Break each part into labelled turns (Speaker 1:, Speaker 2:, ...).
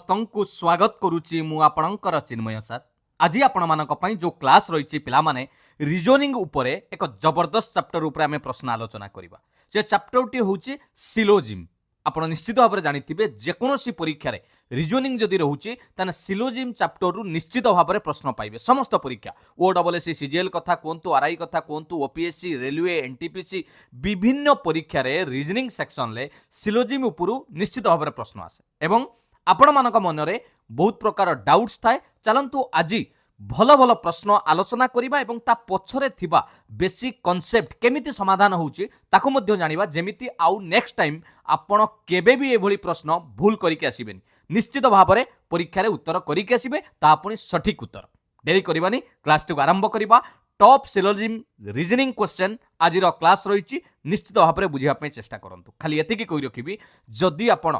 Speaker 1: समस्तंकु स्वागत करुच्ची मु आपणकर चिन्मय सर। आज आपण जो क्लास रही पिलामाने रिजनिंग उपरे एक जबरदस्त चैप्टर उपरे आमे प्रश्न आलोचना करिबा। जे चैप्टरटी होउची सिलोजिम। आपण निश्चित भाव जानिथिबे जेकोसी परीक्षा रे रिजनिंग जदि रहूची ताने सिलोजिम चैप्टर रु निश्चित भाव में प्रश्न पाइबे समस्त परीक्षा ओडब्ल्यूएससी सीजीएल कथा कहतु आरआई कथा कहतु ओपीएससी रेलवे एनटीपीसी विभिन्न परीक्षा रे रीजनिंग सेक्शन ले सिलोजिम उपरु निश्चित भाव में प्रश्न आसे एवं आपण मानक मनरे बहुत प्रकार डाउट्स थाए। चलंतु आज भल भल प्रश्न आलोचना करिबा एवं ता पछरे थिबा बेसिक कॉन्सेप्ट केमिति समाधान होउची ताको मध्य जानिबा जेमिति आउ नेक्स्ट टाइम आपण केबे भी एभली प्रश्न भूल करिके आसीबेनी। निश्चित भाव में परीक्षा रे उत्तर करिके आसीबे ता पुनी सठिक उत्तर। देरी करिबानी क्लास टी आरंभ करिबा। टॉप सिलोजिम रीजनिंग क्वेश्चन आज क्लास रही निश्चित भाव में बुझा चेष्टा करंतु। खाली एतिकी कहि रखिबी जदि आपण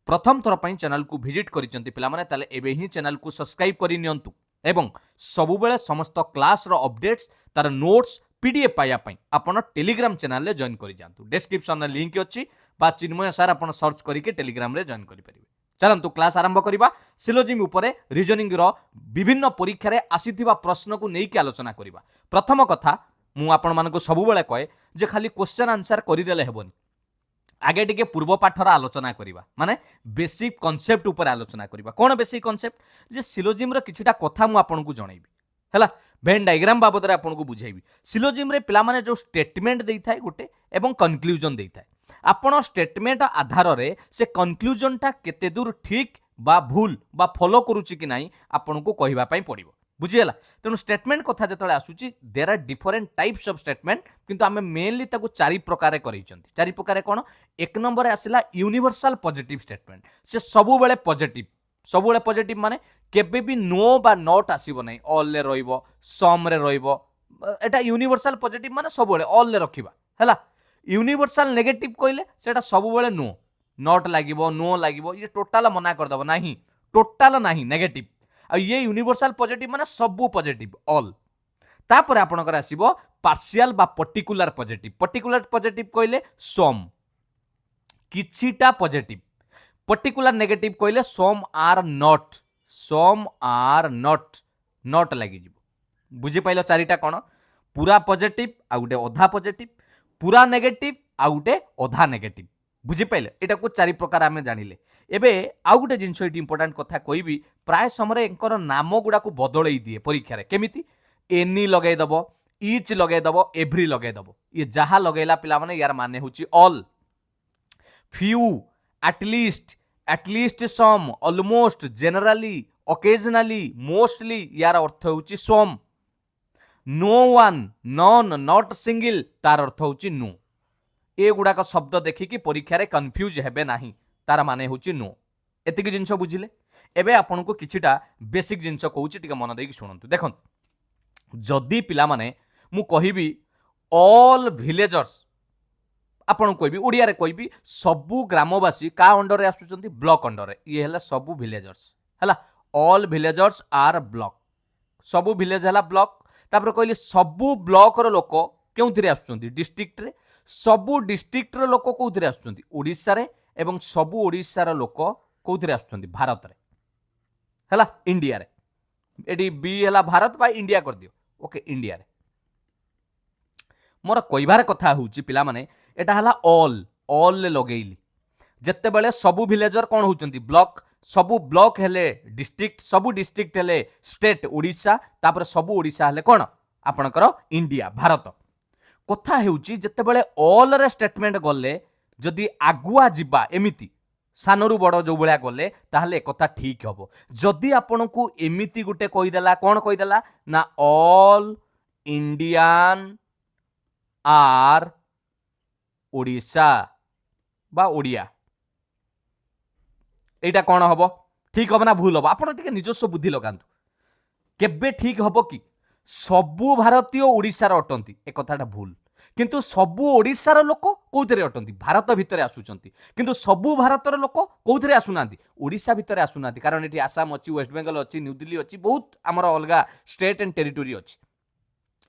Speaker 1: प्रथम थर पर चैनल को विजिट करिसेंती पिलामाने ताले एबे ही चैनल को सब्सक्राइब करि नियंतु एवं सबुबेले समस्त क्लास रो अपडेट्स तार नोट्स पीडीएफ पाया पई आपण टेलीग्राम चैनल ले जॉइन करि जांतु। डिस्क्रिप्शन में लिंक अछि बा चिन्मय सर आपण सर्च करके टेलीग्राम रे जॉइन करि परिबे। चलंतु क्लास आरंभ करिबा। सिलोजिम उपरे रीजनिंग रो विभिन्न परीक्षा रे आसीथिबा प्रश्न को नेकी आलोचना करिबा। प्रथम कथा मु आपण मानको सबुबेले कहे जे खाली क्वेश्चन आंसर करि देले हेबोनी आगे टिके पूर्व पाठर आलोचना करिबा माने बेसिक कॉन्सेप्ट ऊपर आलोचना करिबा। कोन बेसिक कॉन्सेप्ट जे सिलोजिम रो किछिटा कथा मु आपन को जणैबी हैला वेन डायग्राम बाबद रे आपन को बुझाइबी। सिलोजिम रे पिला माने जो स्टेटमेंट देई थाए गुटे एवं कंक्लूजन देई थाए आपन स्टेटमेंट आधार रे से कंक्लूजन टा केते दूर ठीक बा भूल बा फॉलो करूची कि नाही आपन को कहिबा पई पड़िबो बुझियला। तेणु स्टेटमेंट कथा जतले आसुची there are different types of statement किंतु आमे मेनली ताकू चारि प्रकार करैचंती। चारि प्रकार कोन एक नंबर आसिला यूनिवर्सल पॉजिटिव स्टेटमेंट से सबु बेले पॉजिटिव माने केबे भी नो बा नॉट आसीबो नै ऑल ले रहइबो सम रे रहइबो एटा यूनिवर्सल पॉजिटिव माने सबु बेले ऑल ले रखिबा हैला। यूनिवर्सल नेगेटिव कइले सेटा सबु बेले नो नॉट लागिबो नो लागिबो ये टोटल मना कर दबो नाही टोटल नाही नेगेटिव आ ये यूनिवर्सल पॉजिटिव माने सबु पॉजिटिव ऑल। तापर आपनकर आसीबो पार्शियल बा पर्टिकुलर पॉजिटिव कइले सम किछिटा पॉजिटिव पर्टिकुलर नेगेटिव कइले सम आर नॉट नॉट लागि जिवो बुझि पाइलो। चारिटा कोन पूरा पॉजिटिव आ गुटे अधा पॉजिटिव पूरा नेगेटिव आ गुटे अधा नेगेटिव बुझि पाइले। एटा को चारि प्रकार आमे जानिले। एबे आउ गुटे जिंस इट इंपोर्टेंट कथा कहबी प्राय समय एंकर नाम गुडा को बदलई दिए परीक्षा रे केमिति एनी लगै दबो ईच लगै दबो एवरी लगै दबो ये जहा लगैला पिला माने यार माने होची all few at least some almost generally occasionally mostly यार अर्थ होची some no one none not single तार अर्थ होची नो ए गुडाक शब्द देखिकी परीक्षा रे कंफ्यूज हेबे नाही तार माने होची नो। एतिक जिंस बुझिले एबे आपन को किछिटा बेसिक जिंस कहूची टिके मन देकी सुनंतु। देखन जदी पिला माने मु कहिबी ऑल विलेजर्स आपन कहबी ओडिया रे कहबी सबु ग्रामवासी का अंडर रे आसुचंती ब्लॉक अंडर रे ये हला सबु विलेजर्स हला ऑल विलेजर्स आर ब्लॉक सबु विलेज हला ब्लॉक। तापर कहली सबु ब्लॉक रो लोक केउथिरे आसुचंती डिस्ट्रिक्ट रे सबु डिस्ट्रिक्ट रो लोक कोउथिरे आसुचंती ओडिसा रे एवं सबु ओडिसा रो लोक कोउथिरे आसुचंती भारत रे हला इंडिया रे एडी बी हला भारत बा इंडिया कर दियो ओके इंडिया रे। मोर कहबार कथा होउची पिला माने एटा हला ऑल ले लगेइली जत्ते बेले सबु विलेजर कोन होउचंती ब्लॉक सबु ब्लॉक हेले डिस्ट्रिक्ट सबु डिस्ट्रिक्ट हेले स्टेट ओडिसा तापर सबु ओडिसा हेले कोन आपनकर इंडिया भारत। कथा हेउची जत्ते बेले ऑल रे स्टेटमेंट गले जदि आगुआ जिबा एमिति सानरू बड़ जो भलिया गले ताहले कथा ठीक हबो। जदि आपन को एमिति गुटे कहिदेला कोन कहिदेला ना ऑल इंडियन आर ओडिसा बा ओडिया एटा कोन हबो ठीक हबो ना भूल हबो आपन टिके निजस्व बुद्धि लगांतु केबे ठीक हबो कि सबु भारतीय ओडिसा रो अटंती ए कथाटा भूल किंतु सबु ओडिसा लोक कौथिरे अटंती भारत भितर आसुचंती किंतु सबु भारत लोक कौथिरे आसुनांती ओडिसा भितर आसुनांती कारण एटी आसाम अछि वेस्ट बेंगल अछि न्यू दिल्ली अछि बहुत हमर अलगा स्टेट एंड टेरिटोरी अछि।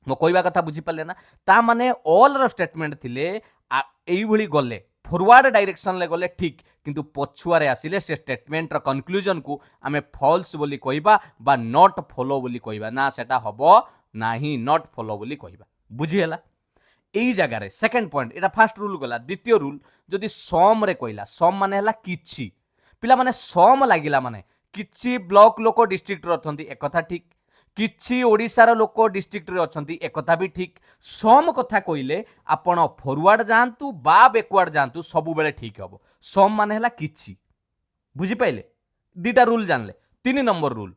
Speaker 1: मो कहबा कथा बुझी पाले ना ता माने ऑल रो स्टेटमेंट थिले एई भली गले फॉरवर्ड डायरेक्शन ले गले ठीक किंतु पछुआरे आसिले से स्टेटमेंट रो कंक्लूजन को आमे फॉल्स बोली कहबा बा नॉट फॉलो बोली कहबा ना सेटा हबो नाही नॉट फॉलो बोली कहबा बुझी हला एई जगह रे सेकंड पॉइंट एटा फर्स्ट रूल गला द्वितीय रूल जदि सम रे कहला सम माने हला किछि पिला माने सम लागिला माने किछि ब्लॉक लोक डिस्ट्रिक्ट रो अथंती एक कथा ठीक किछि ओडिसार लोक डिस्ट्रिक्ट रे अछंती एक कथा भी ठीक सम कथा कइले आपण फॉरवर्ड जानतु बा बैकवर्ड जानतु सब बेले ठीक हबो सम माने हला किछि बुझी पाइले दीटा रूल जानले तीन नंबर रूल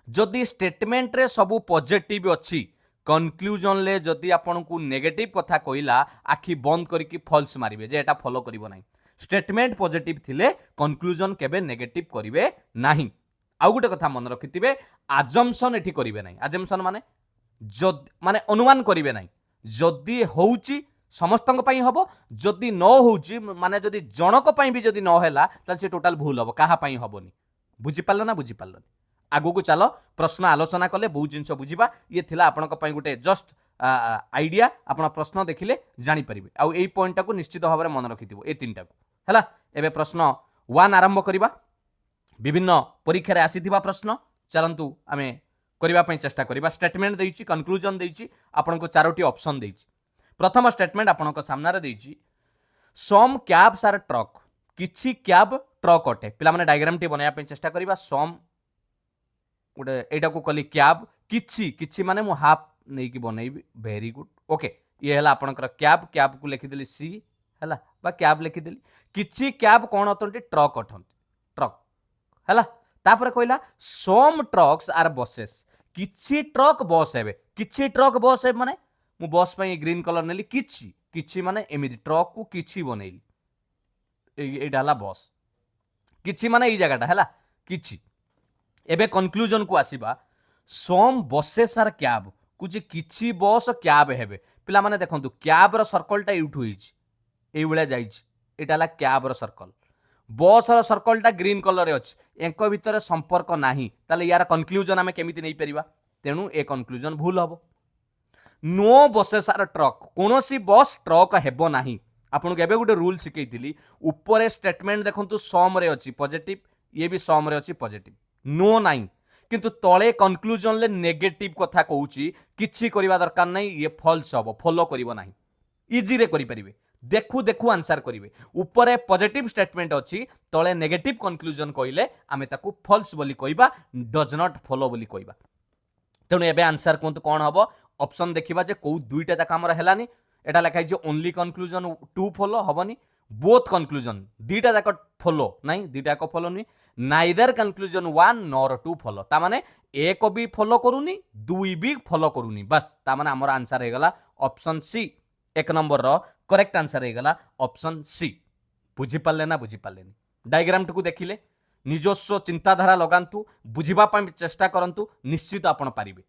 Speaker 1: जदि स्टेटमेंट रे सब पॉजिटिव अछि कंक्लूजन ले जदि आपण को नेगेटिव कथा कइला आखि बंद करके फॉल्स मारिबे जे एटा फॉलो करिवो नाही स्टेटमेंट पॉजिटिव थिले कंक्लूजन केबे नेगेटिव करिवे नाही आउ गोटे कथा मन रखिथिबे अजम्पशन एठी करिवे नाही अजम्पशन माने माने अनुमान करिवे नाही जदि होउची समस्तक पई हबो जदि न होउची माने जदि जनक पई भी जदि न होला त से टोटल भूल हबो काहा पई हबोनी बुझी पाल्लो ना बुझी पाल्लो आगु को चलो प्रश्न आलोचना कले बहुत जिनस बुझिबा ये थिला आपनक पई गोटे जस्ट आइडिया आपण प्रश्न देखिले जानि परिबे आ एई पॉइंट को निश्चित भाव में मन रखिथिबो ए तीनटा को हला एबे प्रश्न 1 आरंभ करिबा विभिन्न परीक्षा रे आसीथिबा प्रश्न चलंतु आमे करिबा पई चेष्टा करिबा स्टेटमेंट देइची कंक्लूजन देइची आपण को चारोटी ऑप्शन देइची प्रथम स्टेटमेंट आपण को सामना रे देइची सम कैब्स आर ट्रक किछि कैब ट्रक अटे पिला माने डायग्राम टी बनाया पई चेष्टा करिबा सम गोटे एटा को कली कैब किछि किछि माने मु हाफ नै कि बनेइबी वेरी गुड ओके ये हला आपनकर कैब कैब को लिखि देली सी हला बा कैब लिखि देली किछि कैब कोन अतंती ट्रक अठंती ट्रक हला तापर कहला सम ट्रक्स आर बसेस किछि ट्रक बस हेबे किछि ट्रक बस हे माने मु बस पई ग्रीन कलर नेली किछि किछि माने एमिति ट्रक को किछि बनेइली एटा हला बस किछि माने ई जगहटा हला किछि एबे कंक्लूजन को आसीबा सम बसेस आर कैब कुछ किछि बस कैब हेबे पिला माने देखंतु कैब रो सर्कलटा यूट होइछि एई बेला जाइछि एटा हला कैब रो सर्कल बस रो सर्कलटा ग्रीन कलर रे अछि एंको भितर संपर्क नाही ताले यार कंक्लूजन हमें केमिति नै परिबा तेनु ए कंक्लूजन भूल हबो नो बसेस आर ट्रक कोनोसी बस ट्रक हेबो नाही आपन केबे गुटे रूल सिकेइतिली ऊपर स्टेटमेंट देखंतु सम रे अछि पॉजिटिव ये भी सम रे अछि पॉजिटिव नो नाही किंतु तळे कंक्लूजन ले नेगेटिव कथा कहूची किछि करिवा दरकार नाही ये फॉल्स हबो फॉलो करिवो नाही इजी रे करि परिबे देखु देखु आंसर करिवे ऊपर पॉजिटिव स्टेटमेंट अछि तळे नेगेटिव कंक्लूजन कइले आमे ताकू फॉल्स बोली कहिबा डज नॉट फॉलो बोली कहिबा तेनु एबे आंसर कोंत कोन हबो ऑप्शन देखिबा जे को दुईटा तक हमर हेलानी एटा लिखाइ जे ओनली कंक्लूजन टू फॉलो हबनी बोथ कंक्लूजन दीटा जाक फॉलो नहीं दीटा को फॉलो नहीं नाइदर कंक्लूजन 1 नॉर 2 फॉलो ता माने एक भी फॉलो करूनी दुई भी फॉलो करूनी बस ता माने हमर आंसर हे गला ऑप्शन सी एक नंबर रो करेक्ट आंसर हे गला ऑप्शन सी बुझी पाले ना बुझी पाले डायग्राम टू देखिले निजस्व चिंताधारा लगांतु बुझिबा पई चेष्टा करंतु निश्चित आपण पारिबे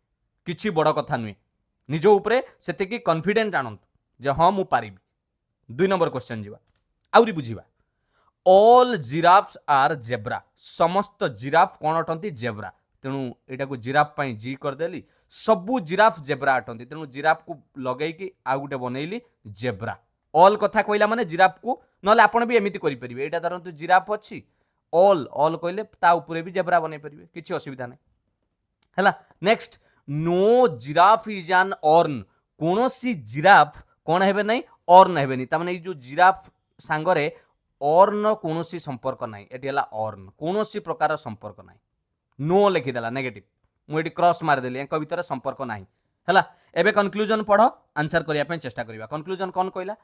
Speaker 1: किछि बड़ कथा नुए निज उपरे सेतिकी कॉन्फिडेंट आनंतु जे हां मु पारिबी 2 नंबर क्वेश्चन जीवा आउरी बुझिबा ऑल जिराफ्स आर जेब्रा समस्त जिराफ कोन अटंती जेब्रा तेणु एटा को जिराफ पई जी कर देली सबु जिराफ जेब्रा अटंती तेणु जिराफ को लगेई कि आ गुटे बनेइली जेब्रा ऑल कथा कहला माने जिराफ को नले आपण भी एमिति करि परिबे एटा धरंतु जिराफ अछि ऑल ऑल कहले ता ऊपर भी जेब्रा बनै परिबे किछि असुविधा नै हला next no giraffe is an horn कोनोसी जिराफ कोन हेबे नै ऑर्न हेबे नि ता माने जो जिराफ सांगरे ऑर्न कोनोसी संपर्क नाही एटी हला ऑर्न कोनोसी प्रकार संपर्क नाही नो लिखि देला नेगेटिव मु एटी क्रॉस मार देली एंक भीतर संपर्क नाही हला एबे कंक्लूजन पढो आंसर करिया पे चेष्टा करिवा कंक्लूजन कोन कहला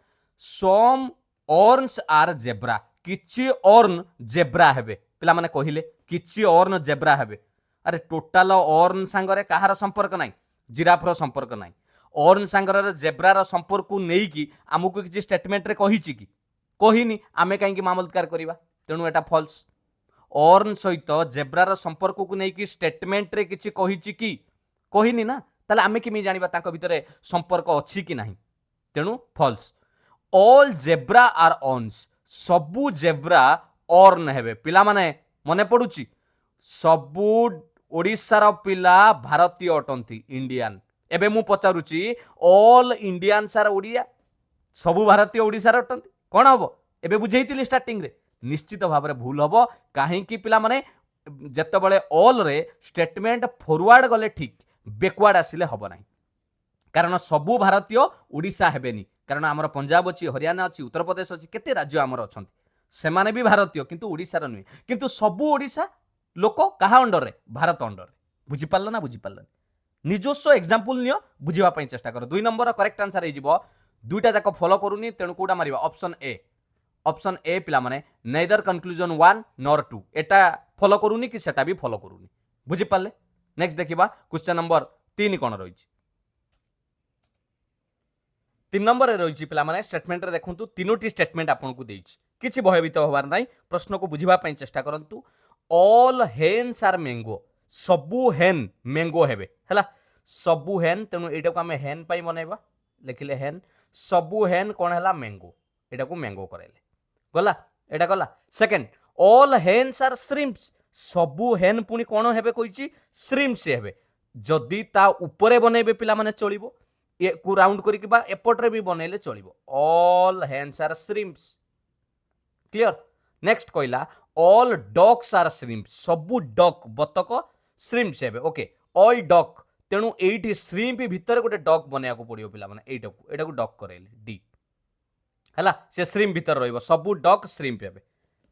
Speaker 1: सम ऑर्न्स आर जेब्रा किछि ऑर्न जेब्रा हेबे पिला माने कहिले किछि ऑर्न जेब्रा हेबे अरे टोटल ऑर्न सांगरे कहार संपर्क नाही जिराफ रो संपर्क नाही ऑर्न सांगरे जेब्रा रो संपर्क को नेई की हमकु किछि स्टेटमेंट रे कहिछि की कहिनी आमे काहे की मामलतकार करिवा तेनु एटा फॉल्स ऑर्न सहित जेब्रा रो संपर्क को नेई की स्टेटमेंट रे किछि कहिछि की कहिनी ना ताले आमे किमि जानिबा ताको भितरे संपर्क अछि कि नाही तेनु फॉल्स ऑल जेब्रा आर ऑर्न्स सबु जेब्रा ऑर्न हेबे पिला माने मने पडुची सबु ओडिसा रो पिला भारतीय अटंती इंडियन एबे मु पचारुची ऑल इंडियंस आर ओडिया सबु भारतीय ओडिसा रो अटंती कौन हम एबे बुझेइतिली स्टार्टिंग रे निश्चित भाव में भूल हम कहीं पिला माने जेतेबेले ऑल रे स्टेटमेंट फॉरवर्ड गले ठीक बैकवर्ड आसिले हम ना कारण सबू भारतीय ओडिशा हेबेनी कारण आमर पंजाब अच्छी हरियाणा अच्छी उत्तर प्रदेश अच्छी केते राज्य आमर अच्छा सेमाने भी भारतीय किंतु ओडिशार नुहे किंतु सबू ओडिशा लोक कहा अंडर रे भारत अंडर रे बुझिपाल ना बुझिपाल निजस्व एग्जांपल नियो बुझापी चेष्टा कर 2 नंबर करेक्ट आंसर हो दुईटा जाक फॉलो करूनी तेणु कौटा मारिबा ऑप्शन ए पिला माने नेदर कंक्लूजन 1 नॉर 2 एटा फॉलो करूनी कि सेटा भी फॉलो करूनी बुझिपाले। नेक्स्ट देखिबा क्वेश्चन नंबर 3 कोन रही 3 नंबर रे रही पिला माने स्टेटमेंट रे देखंतु तीनोटी स्टेटमेंट आपन को देछि किछि भयभीत होबार नाही प्रश्न को बुझिबा पई चेष्टा करंतु ऑल हेन्स आर मैंगो सबु हेन मैंगो हेबे हला सबु हेन तेनु एटा को हमें हेन पई बनेबा लिखिले हेन सबु हेन कोन हला मैंगो एटा को मैंगो करेले गला एटा गला second all hens are shrimps सबु हेन पुनी कोन हेबे कहिछि श्रिम्प्स हेबे जदी ता ऊपरे बनेबे पिला माने चलिबो ए को राउंड करिक बा एपटरे भी बनेले चलिबो all hens are shrimps clear. Next कहला ऑल डॉग्स आर श्रिम्प्स सबु डॉग बतक श्रिम्प्स हेबे ओके ऑल डॉग तेणु एठी श्रिम्प भितर गोटे डॉग बनेया को पड़ियो पिला माने एटा को डॉग करेले डी हला से श्रिम्प भितर रहइबो सबु डॉग श्रिम्प हेबे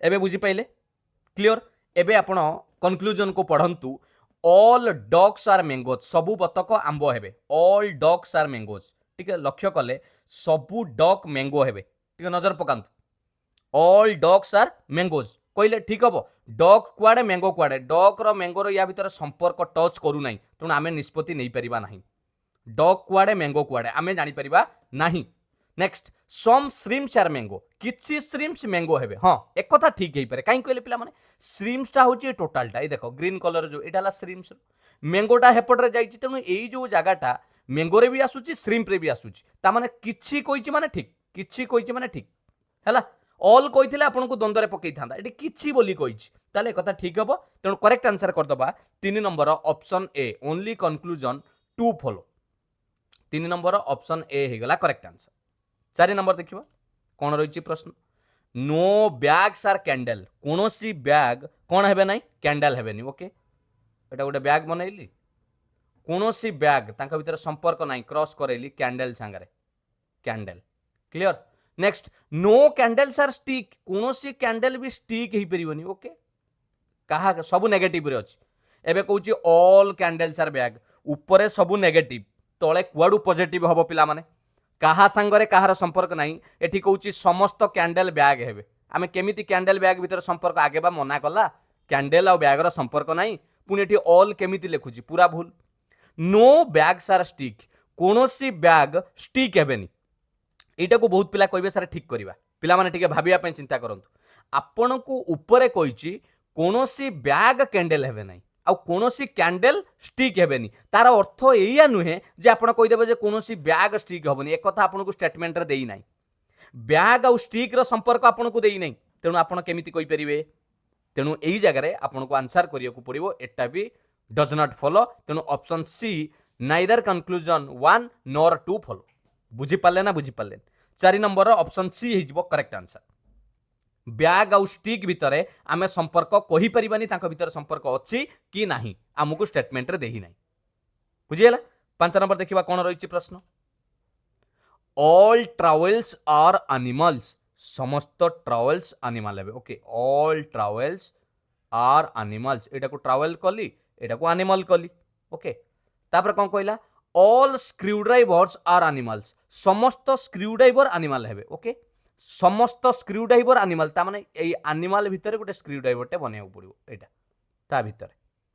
Speaker 1: एबे बुझी पाइले क्लियर। एबे आपण कंक्लूजन को पढ़ंतु ऑल डॉग्स आर मैंगोज सबु बतक आंबो हेबे ऑल डॉग्स आर मैंगोज ठीक है लक्ष्य कले सबु डॉग मैंगो हेबे ठीक है नजर पकांतु ऑल डॉग्स आर मैंगोज कहले ठीक हम डॉग कुआडे मैंगो कुआडे डॉग रो मैंगो रो या भीतर संपर्क टच करू नाही तेणु आमे निष्पत्ति नहीं परिबा नाही डॉग कुआडे मैंगो कुआडे आमे जानि परिबा नाही। Next some shrimps are mango किछि श्रिम्प्स मैंगो हेबे हां एक कथा ठीक हेई पारे काई कहले पिला माने श्रिम्प्स टा होची टोटल टा ए देखो ग्रीन कलर जो एटाला श्रिम्प्स मैंगोटा हेपट रे जाईची तेणु एई जो जागाटा मैंगो रे भी आसुची श्रिम्प रे भी आसुची ता माने किछि कहिची माने ठीक किछि कहिची माने ठीक हैला ऑल कहिथिले आपन को द्वंद्व रे पकई थांदा एटी किछि बोली कहिची ताले कथा ठीक हबो तेणु करेक्ट आंसर कर दबा 3 number option A only conclusion 2 follow 3 number option A हे गला करेक्ट आंसर। 4 नंबर देखिबा कोन रहिची प्रश्न नो बैग्स आर कैंडल कोनोसी बैग कोन हेबे नाही कैंडल हेबे नी ओके एटा गोटे बैग बनैली कोनोसी बैग तांका भीतर संपर्क नाही क्रॉस करैली कैंडल संगरे candle clear. Next no candles are stick कोनोसी कैंडल भी स्टिक हेई परिबनी ओके कहा सब नेगेटिव रे अछि एबे कहूची ऑल कैंडल्स आर बैग ऊपरे सब नेगेटिव तळे कुआडू पॉजिटिव हबो पिला माने कहा संगरे कहार संपर्क नाही एठी कहूची समस्त कैंडल बैग हेबे आमे केमिति कैंडल बैग भीतर संपर्क आगे बा मना कला कैंडल आ बैग रो संपर्क नाही पुनी एठी ऑल केमिति लेखुची पूरा भूल नो बैग्स आर स्टिक कोनोसी बैग स्टिक हेबेनी एटा को बहुत पिला कहबे सारे ठीक करिवा पिला माने ठीक भाबिया पय चिंता करंतु आपण को ऊपरे कहिची कोनोसी बैग कैंडल हेबे नाही आ कोनोसी कैंडल स्टिक हेबेनी तार अर्थ एया नुहे जे आपण कहि देबे जे कोनोसी बैग स्टिक हेबनी एक कथा आपण को स्टेटमेंट रे देई नाही बैग आ स्टिक रो संपर्क आपण को देई नाही तेणु आपण केमिति कहि परिबे तेणु एई जगह रे आपण को आंसर करियो को पड़िबो एटा भी डज नॉट फॉलो तेणु option C neither conclusion 1 nor 2 follow बुझी पाले ना बुझी पाले 4 नंबर ऑप्शन सी हेजिबो करेक्ट आंसर बैग आउ स्टिक भितरे आमे संपर्क कहि परिबानी तांको भितर संपर्क अछि कि नाही आमुको स्टेटमेंट रे देही नाही बुझियला 5 नंबर देखिबा कोन रहिछि प्रश्न ऑल ट्रावेल्स आर एनिमल्स समस्त ट्रावेल्स एनिमल हेबे okay all travels are animals एटा को ट्रावेल कली एटा को एनिमल कली ओके तापर कोन कहला all screwdrivers are animals समस्त स्क्रू ड्राइवर एनिमल हेबे ओके समस्त स्क्रू ड्राइवर एनिमल ता माने एई एनिमल भितर गोटे स्क्रू ड्राइवर टे बनेउ पड़िबो एटा ता भितर